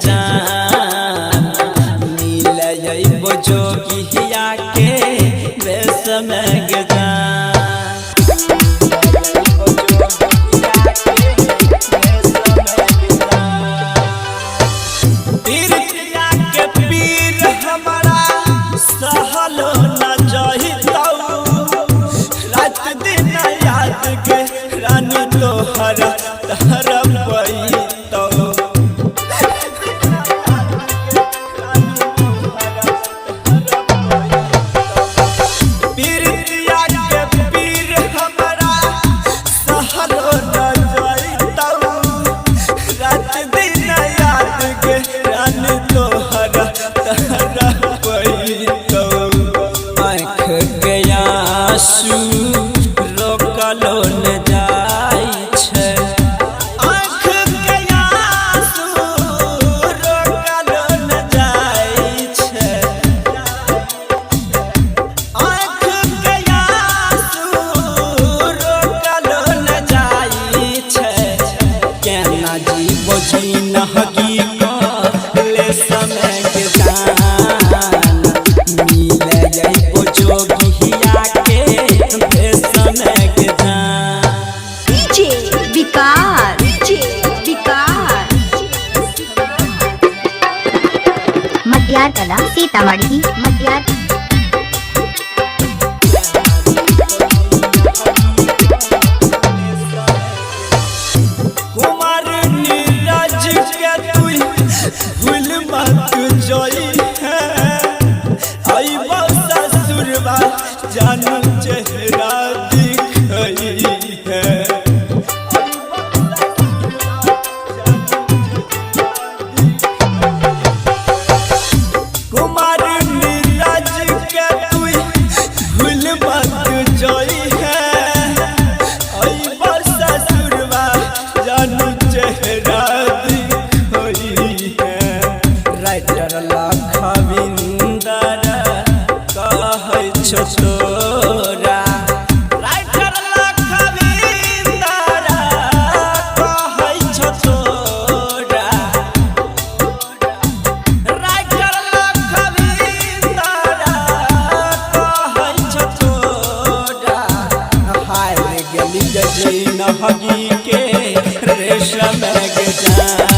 जान मिले जोगिया के रेशम के जान पीरिया के पीर हमारा सहलो न जहितौ रात दिन याद के रानी तोहर पैतौ पीरिया के पीर हमारा सहलो न जहितौ रात दिन याद के रानी तोहर पैतौ आँख के आंसू रोकलो न जाय छै आँख के आंसू रोकलो न जाय छै आँख के आंसू रोकलो न जाय छै केना जीवो जीन हकीकत ले समय के जान मिले जइबो जोगिया के समय के जान डीजे विकास मटियार कला सीतामढ़ी मटियार कुमार नीरज के तू भूल मत जोई है अइबो ससुरबा जानू चेहरा दिखई है कुमार नीरज के तू भूल मत जोई है अइबो ससुरबा जानू चेहरा दिखई है राइटर लखविंदर कहै छो तोरा राइटर लखविंदर कहै छो तोरा राइटर लखविंदर कहै छो तोरा हाय गेली जैन हगी के रेशम के जान